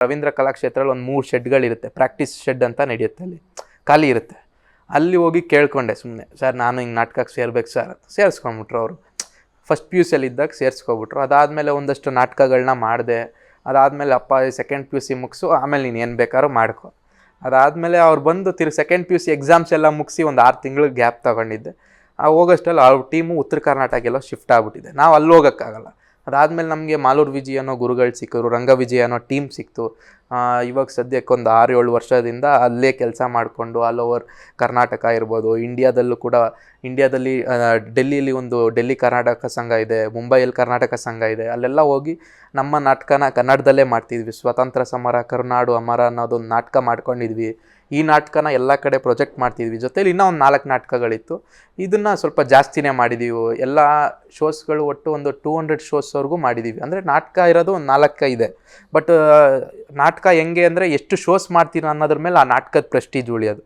ರವೀಂದ್ರ ಕಲಾಕ್ಷೇತ್ರದಲ್ಲಿ ಒಂದು 3 ಶೆಡ್ಗಳಿರುತ್ತೆ, practice shed ಅಂತ ನಡೆಯುತ್ತೆ, ಅಲ್ಲಿ ಖಾಲಿ ಇರುತ್ತೆ. ಅಲ್ಲಿ ಹೋಗಿ ಕೇಳ್ಕೊಂಡೆ ಸುಮ್ಮನೆ, ಸರ್ ನಾನು ಹಿಂಗೆ ನಾಟಕಕ್ಕೆ ಸೇರ್ಬೇಕು ಸರ್ ಅಂತ. ಸೇರಿಸ್ಕೊಂಬಿಟ್ರು ಅವರು. ಫಸ್ಟ್ PUCಯಲ್ಲಿ ಇದ್ದಾಗ ಸೇರಿಸ್ಕೊಬಿಟ್ರು. ಅದಾದಮೇಲೆ ಒಂದಷ್ಟು ನಾಟಕಗಳನ್ನ ಮಾಡಿದೆ. ಅದಾದಮೇಲೆ ಅಪ್ಪ ಸೆಕೆಂಡ್ PUC ಮುಗಿಸು, ಆಮೇಲೆ ನೀನು ಏನು ಬೇಕಾದ್ರೂ ಮಾಡ್ಕೊ. ಅದಾದಮೇಲೆ ಅವ್ರು ಬಂದು ಸೆಕೆಂಡ್ PUC ಎಕ್ಸಾಮ್ಸ್ ಎಲ್ಲ ಮುಗಿಸಿ ಒಂದು 6 ತಿಂಗಳು ಗ್ಯಾಪ್ ತೊಗೊಂಡಿದ್ದೆ. ಹೋಗೋಷ್ಟಲ್ಲಿ ಅವ್ರ ಟೀಮು ಉತ್ತರ ಕರ್ನಾಟಕ ಎಲ್ಲ ಶಿಫ್ಟ್ ಆಗಿಬಿಟ್ಟಿದೆ. ನಾವು ಅಲ್ಲಿ ಹೋಗೋಕ್ಕಾಗಲ್ಲ. ಅದಾದಮೇಲೆ ನಮಗೆ ಮಾಲೂರು ವಿಜಯ್ ಅನ್ನೋ ಗುರುಗಳು ಸಿಕ್ಕಿದ್ರು, ರಂಗ ವಿಜಯ್ ಅನ್ನೋ ಟೀಮ್ ಸಿಕ್ತು. ಇವಾಗ ಸದ್ಯಕ್ಕೆ ಒಂದು 6-7 ವರ್ಷದಿಂದ ಅಲ್ಲೇ ಕೆಲಸ ಮಾಡಿಕೊಂಡು ಆಲ್ ಓವರ್ ಕರ್ನಾಟಕ ಇರ್ಬೋದು, ಇಂಡಿಯಾದಲ್ಲೂ ಕೂಡ, ಇಂಡಿಯಾದಲ್ಲಿ ಡೆಲ್ಲಿಯಲ್ಲಿ ಒಂದು ಡೆಲ್ಲಿ ಕರ್ನಾಟಕ ಸಂಘ ಇದೆ, ಮುಂಬೈಯಲ್ಲಿ ಕರ್ನಾಟಕ ಸಂಘ ಇದೆ, ಅಲ್ಲೆಲ್ಲ ಹೋಗಿ ನಮ್ಮ ನಾಟಕನ ಕನ್ನಡದಲ್ಲೇ ಮಾಡ್ತಿದ್ವಿ. ಸ್ವತಂತ್ರ ಸಮರ ಕರುನಾಡು ಅಮರ ಅನ್ನೋದೊಂದು ನಾಟಕ ಮಾಡ್ಕೊಂಡಿದ್ವಿ. ಈ ನಾಟಕನ ಎಲ್ಲ ಕಡೆ ಪ್ರೊಜೆಕ್ಟ್ ಮಾಡ್ತಿದ್ವಿ. ಜೊತೇಲಿ ಇನ್ನೂ ಒಂದು 4 ನಾಟಕಗಳಿತ್ತು. ಇದನ್ನು ಸ್ವಲ್ಪ ಜಾಸ್ತಿನೇ ಮಾಡಿದ್ದೀವಿ. ಎಲ್ಲ ಶೋಸ್ಗಳು ಒಟ್ಟು ಒಂದು 200 ಶೋಸ್ವರೆಗೂ ಮಾಡಿದ್ದೀವಿ. ಅಂದರೆ ನಾಟಕ ಇರೋದು ಒಂದು 4 ಇದೆ. ಬಟ್ ನಾಟಕ ಹೆಂಗೆ ಅಂದರೆ ಎಷ್ಟು ಶೋಸ್ ಮಾಡ್ತೀರ ಅನ್ನೋದ್ರ ಮೇಲೆ ಆ ನಾಟಕದ ಪ್ರೆಸ್ಟೀಜ್ ಉಳಿಯೋದು.